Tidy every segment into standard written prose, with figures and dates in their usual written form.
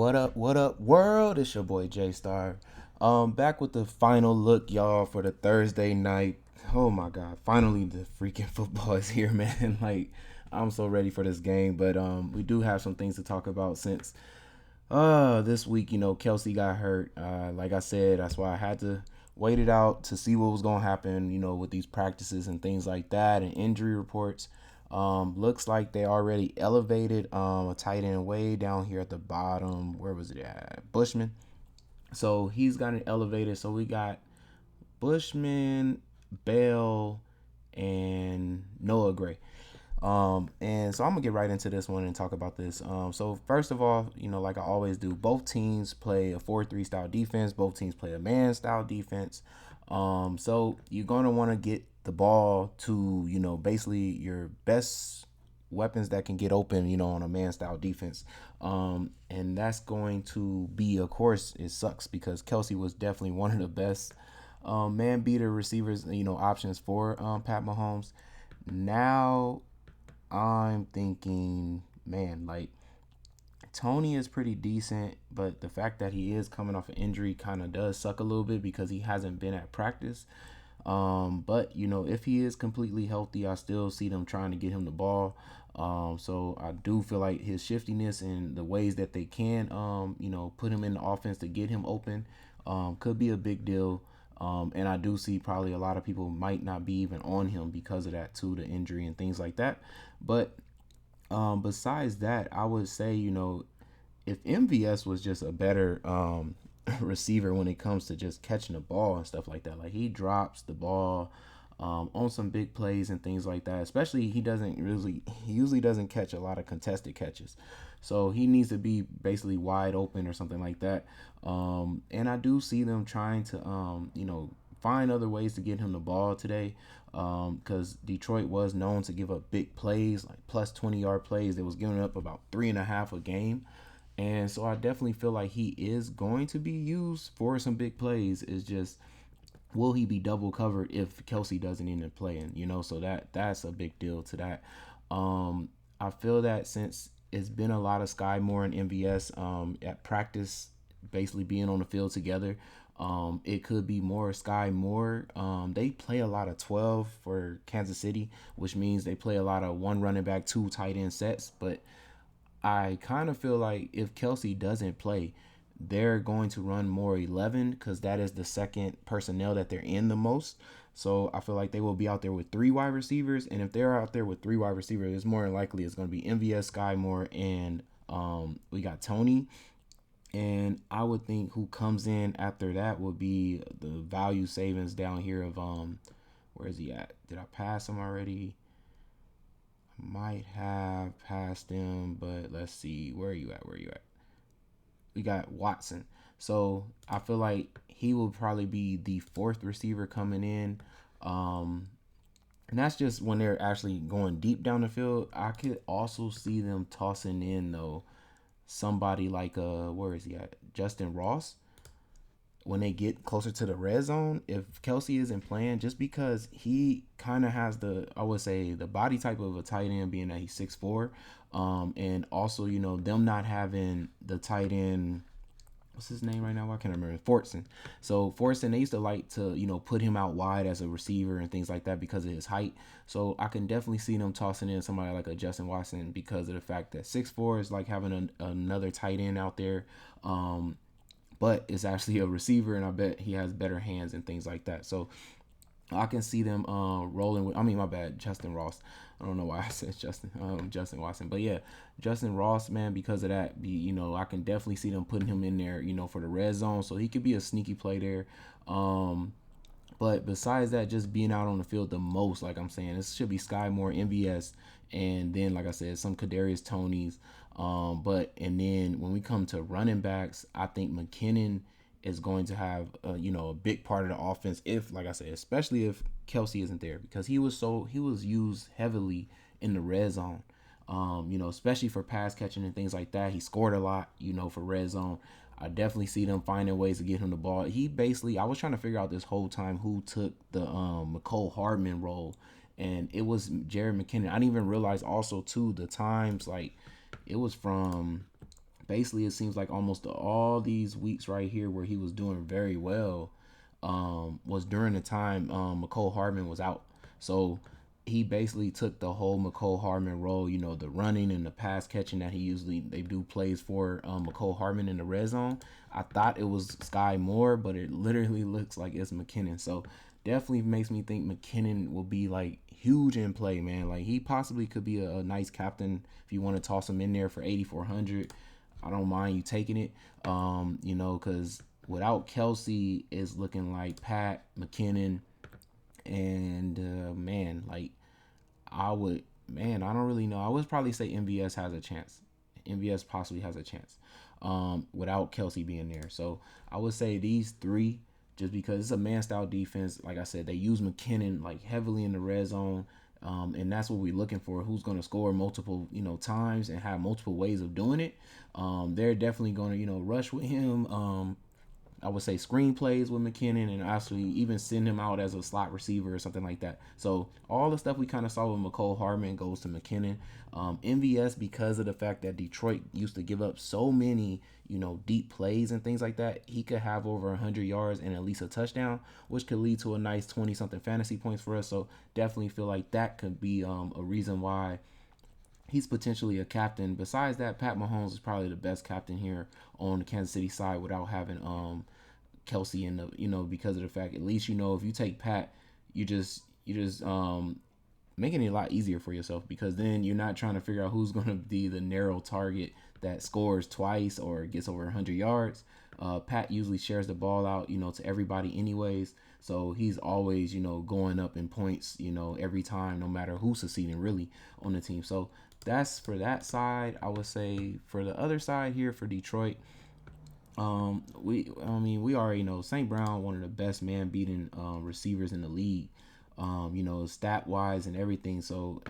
What up, world? It's your boy J Star. Back with the final look, y'all, for the Thursday night. Oh my God! Finally, the freaking football is here, man. Like, I'm so ready for this game. But we do have some things to talk about since this week, Kelsey got hurt. Like I said, that's why I had to wait it out to see what was gonna happen, with these practices and things like that and injury reports. Looks like they already elevated a tight end way down here at the bottom. Where was it at? Bushman. So he's gotten elevated. So we got Bushman, Bell, and Noah Gray. And so I'm gonna get right into this one and talk about this. So first of all, like I always do, both teams play a 4-3 style defense. Both teams play a man style defense. So you're gonna want to get the ball to, basically your best weapons that can get open, on a man style defense. And that's going to be, of course, it sucks because Kelsey was definitely one of the best man beater receivers, options for Pat Mahomes. Now I'm thinking, man, like Tony is pretty decent, but the fact that he is coming off an injury kind of does suck a little bit because he hasn't been at practice. But if he is completely healthy, I still see them trying to get him the ball. So I do feel like his shiftiness and the ways that they can, put him in the offense to get him open, could be a big deal. And I do see probably a lot of people might not be even on him because of that too, the injury and things like that. But besides that, I would say, if MVS was just a better receiver when it comes to just catching the ball and stuff like that, like he drops the ball on some big plays and things like that. Especially he usually doesn't catch a lot of contested catches, so he needs to be basically wide open or something like that. And I do see them trying to find other ways to get him the ball today, because Detroit was known to give up big plays, like plus 20-yard plays. They was giving up about 3.5 a game. And so I definitely feel like he is going to be used for some big plays. It's just, will he be double covered if Kelsey doesn't even play? And so that's a big deal to that. I feel that since it's been a lot of Sky Moore and MVS at practice, basically being on the field together, it could be more Sky Moore. They play a lot of 12 for Kansas City, which means they play a lot of one running back, two tight end sets. But I kind of feel like if Kelsey doesn't play, they're going to run more 11 because that is the second personnel that they're in the most. So I feel like they will be out there with three wide receivers. And if they're out there with three wide receivers, it's more than likely it's going to be MVS, Sky Moore, and we got Tony. And I would think who comes in after that would be the value savings down here of where is he at? Did I pass him already? Might have passed him, but let's see. Where are you at? Where are you at? We got Watson. So I feel like he will probably be the fourth receiver coming in. And that's just when they're actually going deep down the field. I could also see them tossing in though somebody like where is he at? Justin Ross, when they get closer to the red zone, if Kelsey isn't playing, just because he kind of has I would say, the body type of a tight end, being that he's 6'4", and also, them not having the tight end, what's his name right now? I can't remember. Fortson. So Fortson, they used to like to, put him out wide as a receiver and things like that because of his height. So I can definitely see them tossing in somebody like a Justin Watson because of the fact that 6'4" is like having another tight end out there. But it's actually a receiver, and I bet he has better hands and things like that. So I can see them rolling with. I mean, my bad, Justin Ross. I don't know why I said Justin Watson, but yeah, Justin Ross, man. Because of that, I can definitely see them putting him in there, for the red zone, so he could be a sneaky play there. But besides that, just being out on the field the most, like I'm saying, this should be Sky Moore, MVS, and then, like I said, some Kadarius Tonys. And then when we come to running backs, I think McKinnon is going to have a big part of the offense if, like I said, especially if Kelsey isn't there, because he was used heavily in the red zone. Especially for pass catching and things like that. He scored a lot, for red zone. I definitely see them finding ways to get him the ball. I was trying to figure out this whole time who took the McCole Hardman role, and it was Jared McKinnon. I didn't even realize also too the times, like it was from basically it seems like almost all these weeks right here where he was doing very well was during the time McCole Hardman was out. So he basically took the whole McCole Hardman role, the running and the pass catching that he usually they do plays for McCole Hardman in the red zone. I thought it was Sky Moore, but it literally looks like it's McKinnon. So definitely makes me think McKinnon will be like huge in play, man. Like he possibly could be a nice captain if you want to toss him in there for 8,400. I don't mind you taking it, because without Kelsey, it's looking like Pat McKinnon and man, like I don't really know. I would probably say MVS has a chance. MVS possibly has a chance without Kelsey being there. So I would say these three, just because it's a man style defense. Like I said, they use McKinnon like heavily in the red zone. And that's what we're looking for. Who's going to score multiple, times and have multiple ways of doing it. They're definitely going to, rush with him. I would say screenplays with McKinnon and actually even send him out as a slot receiver or something like that. So all the stuff we kind of saw with McCole Hardman goes to McKinnon. MVS, because of the fact that Detroit used to give up so many, deep plays and things like that, he could have over 100 yards and at least a touchdown, which could lead to a nice 20-something fantasy points for us. So definitely feel like that could be a reason why he's potentially a captain. Besides that, Pat Mahomes is probably the best captain here on the Kansas City side without having Kelsey in the because of the fact, at least if you take Pat, you just making it a lot easier for yourself, because then you're not trying to figure out who's going to be the narrow target that scores twice or gets over 100 yards. Pat usually shares the ball out, to everybody anyways. So he's always, going up in points, every time, no matter who's succeeding really on the team. So that's for that side. I would say for the other side here for Detroit, we already know St. Brown, one of the best man beating receivers in the league. Stat wise and everything. So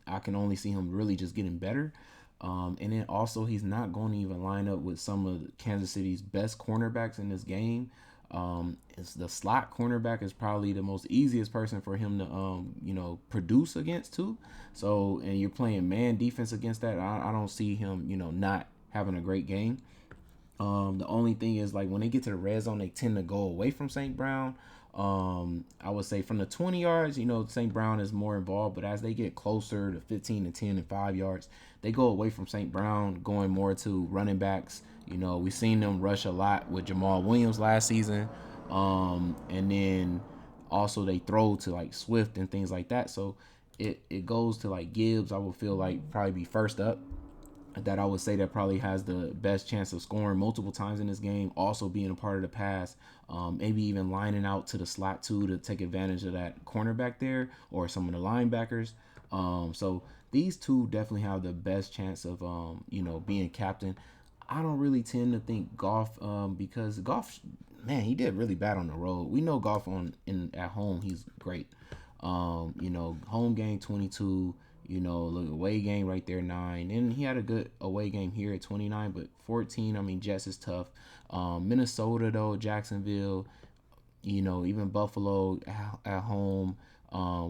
I can only see him really just getting better. And then also he's not going to even line up with some of Kansas City's best cornerbacks in this game. It's the slot cornerback is probably the most easiest person for him to produce against too. So, and you're playing man defense against that. I don't see him not having a great game. The only thing is, like, when they get to the red zone, they tend to go away from St. Brown. I would say from the 20 yards, St. Brown is more involved, but as they get closer to 15 and 10 and 5 yards, they go away from St. Brown, going more to running backs. We've seen them rush a lot with Jamal Williams last season. And then also they throw to like Swift and things like that. So it goes to like Gibbs, I would feel like probably be first up. That I would say that probably has the best chance of scoring multiple times in this game, also being a part of the pass, maybe even lining out to the slot too to take advantage of that cornerback there or some of the linebackers. So these two definitely have the best chance of being captain. I don't really tend to think Goff, because Goff, man, he did really bad on the road. We know Goff at home he's great. Home game 22. Look, away game right there 9, and he had a good away game here at 29, but 14. I mean, Jets is tough. Minnesota though, Jacksonville, even Buffalo at home.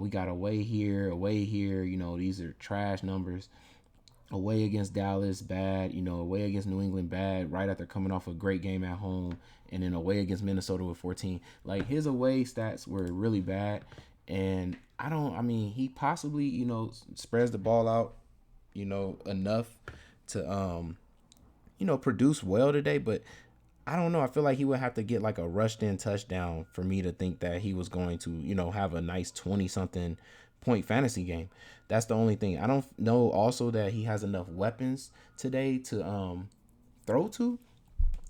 We got away here. These are trash numbers. Away against Dallas, bad. Away against New England, bad. Right after coming off a great game at home, and then away against Minnesota with 14. Like his away stats were really bad. And he possibly, spreads the ball out, enough to, produce well today. But I don't know. I feel like he would have to get like a rushed in touchdown for me to think that he was going to, have a nice 20-something point fantasy game. That's the only thing. I don't know also that he has enough weapons today to throw to.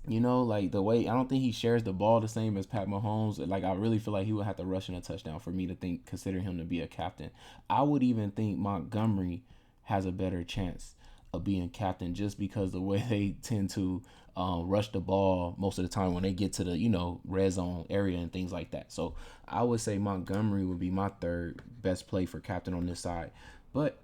Like the way, I don't think he shares the ball the same as Pat Mahomes. Like I really feel like he would have to rush in a touchdown for me to consider him to be a captain. I would even think Montgomery has a better chance of being captain just because the way they tend to rush the ball most of the time when they get to the red zone area and things like that. So I would say Montgomery would be my third best play for captain on this side. But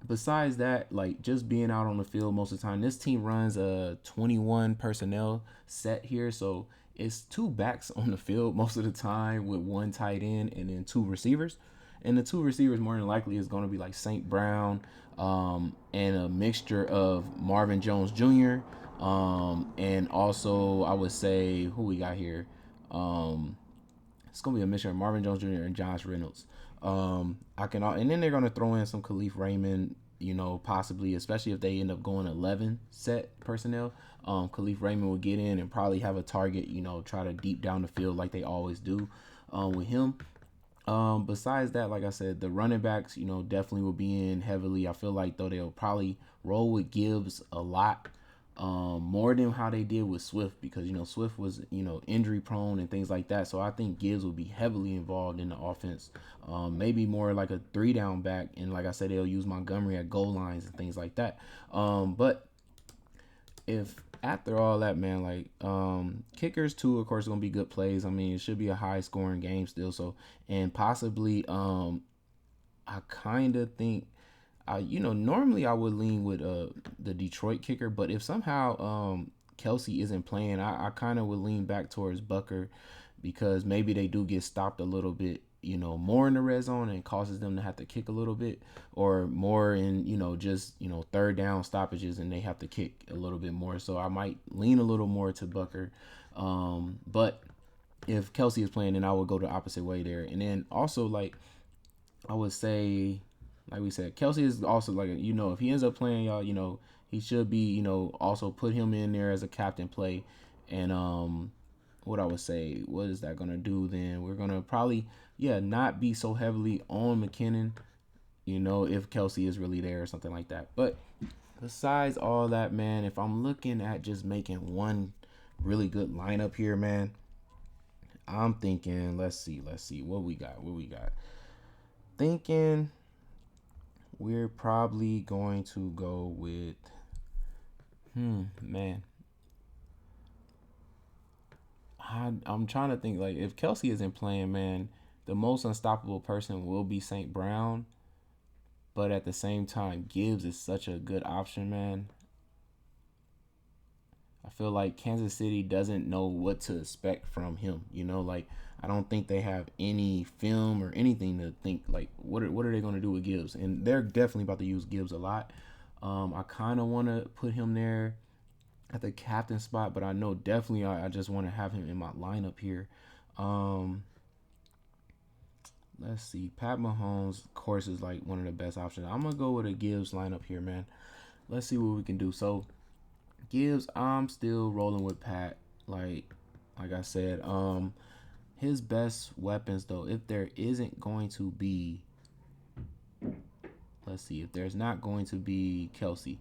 besides that, like just being out on the field most of the time, this team runs a 21 personnel set here. So it's 2 backs on the field most of the time with 1 tight end and then 2 receivers. And the 2 receivers more than likely is going to be like St. Brown and a mixture of Marvin Jones Jr., And also I would say who we got here. Um, it's gonna be a mixture of Marvin Jones Jr. and Josh Reynolds. And then they're gonna throw in some Khalif Raymond, possibly, especially if they end up going 11 set personnel. Khalif Raymond will get in and probably have a target, try to deep down the field like they always do with him. Besides that, like I said, the running backs, definitely will be in heavily. I feel like though they'll probably roll with Gibbs a lot, more than how they did with Swift because Swift was injury prone and things like that. So I think Gibbs will be heavily involved in the offense. Maybe more like a three down back, and like I said, they'll use Montgomery at goal lines and things like that. But if after all that, man, like kickers too, of course, are gonna be good plays. I mean, it should be a high scoring game still. So and possibly, I kind of think, normally I would lean with the Detroit kicker, but if somehow Kelsey isn't playing, I kind of would lean back towards Bucker because maybe they do get stopped a little bit, more in the red zone and causes them to have to kick a little bit, or more in, just, third down stoppages and they have to kick a little bit more. So I might lean a little more to Bucker. But if Kelsey is playing, then I would go the opposite way there. And then also, like, I would say, like we said, Kelsey is also like, if he ends up playing, y'all, he should be, also put him in there as a captain play. And what I would say, what is that gonna do then? We're gonna probably, not be so heavily on McKinnon, if Kelsey is really there or something like that. But besides all that, man, if I'm looking at just making one really good lineup here, man, I'm thinking, let's see, what we got. Thinking we're probably going to go with, man. I'm trying to think, like, if Kelsey isn't playing, man, the most unstoppable person will be St. Brown. But at the same time, Gibbs is such a good option, man. I feel like Kansas City doesn't know what to expect from him. Like, I don't think they have any film or anything to think like what are they going to do with Gibbs, and they're definitely about to use Gibbs a lot. I kind of want to put him there at the captain spot, but I know definitely I just want to have him in my lineup here. Um, let's see, Pat Mahomes, of course, is like one of the best options. I'm gonna go with a Gibbs lineup here, man. Let's see what we can do. So Gibbs, I'm still rolling with Pat. Like I said, his best weapons though, if there isn't going to be, let's see, if there's not going to be Kelsey,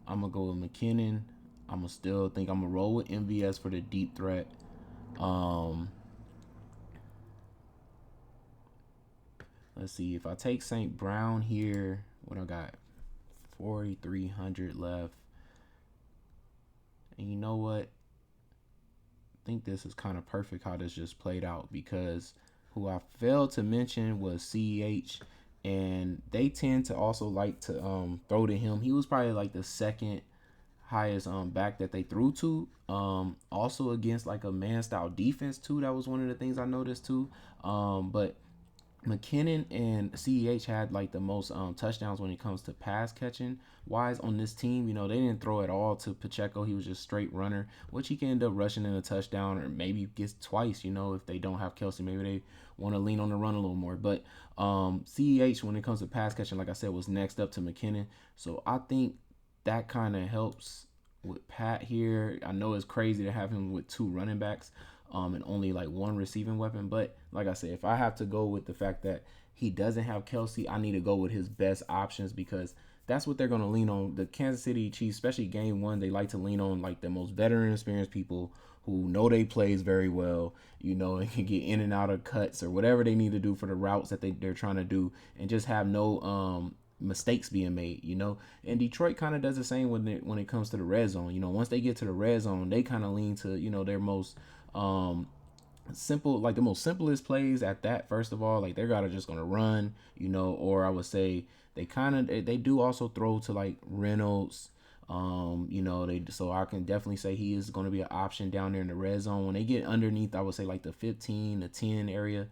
I'm gonna go with McKinnon. I'm gonna still think I'm gonna roll with MVS for the deep threat. Um, let's see, if I take St. Brown here, what I got, 4,300 left. And you know what? I think this is kind of perfect how this just played out because who I failed to mention was CEH, and they tend to also like to throw to him. He was probably like the second highest back that they threw to. Also against like a man style defense too. That was one of the things I noticed too. But McKinnon and CEH had like the most touchdowns when it comes to pass catching wise on this team. They didn't throw it all to Pacheco. He was just straight runner, which he can end up rushing in a touchdown or maybe gets twice, if they don't have Kelsey. Maybe they want to lean on the run a little more. But CEH, when it comes to pass catching, like I said, was next up to McKinnon. So I think that kind of helps with Pat here. I know it's crazy to have him with two running backs and only like one receiving weapon. But like I said, if I have to go with the fact that he doesn't have Kelsey, I need to go with his best options because that's what they're going to lean on. The Kansas City Chiefs, especially game one, they like to lean on like the most veteran experienced people who know they plays very well, and can get in and out of cuts or whatever they need to do for the routes that they're trying to do and just have no mistakes being made. And Detroit kind of does the same when it comes to the red zone. Once they get to the red zone, they kind of lean to their most simple, like the most simplest plays at that. First of all, like they're gotta just gonna run, or I would say they do also throw to like Reynolds. They, so I can definitely say he is going to be an option down there in the red zone when they get underneath. I would say like the 15 to 10 area.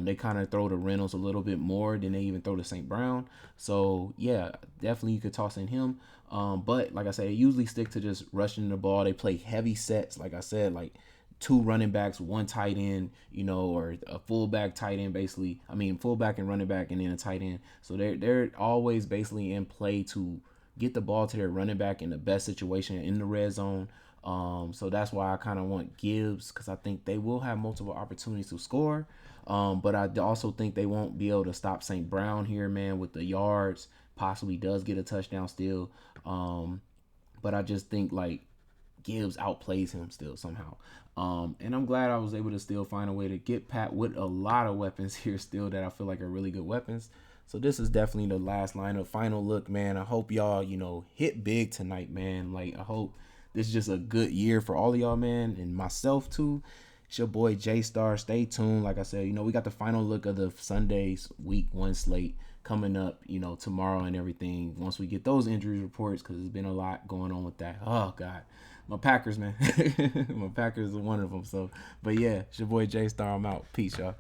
They kind of throw to Reynolds a little bit more than they even throw to St. Brown. So yeah, definitely you could toss in him. But like I said, they usually stick to just rushing the ball. They play heavy sets, like I said, like two running backs, one tight end, or a fullback tight end basically. I mean fullback and running back and then a tight end. So they're always basically in play to get the ball to their running back in the best situation in the red zone. So that's why I kind of want Gibbs because I think they will have multiple opportunities to score. But I also think they won't be able to stop St. Brown here, man, with the yards. Possibly does get a touchdown still. But I just think like Gibbs outplays him still somehow. And I'm glad I was able to still find a way to get Pat with a lot of weapons here still that I feel like are really good weapons. So this is definitely the last lineup. Final look, man. I hope y'all, hit big tonight, man. Like I hope this is just a good year for all of y'all, man, and myself too. It's your boy J Star. Stay tuned. Like I said, we got the final look of the Sunday's week 1 slate coming up, tomorrow and everything. Once we get those injury reports, because there's been a lot going on with that. Oh God, my Packers, man. My Packers are one of them. So, but yeah, it's your boy J Star. I'm out. Peace, y'all.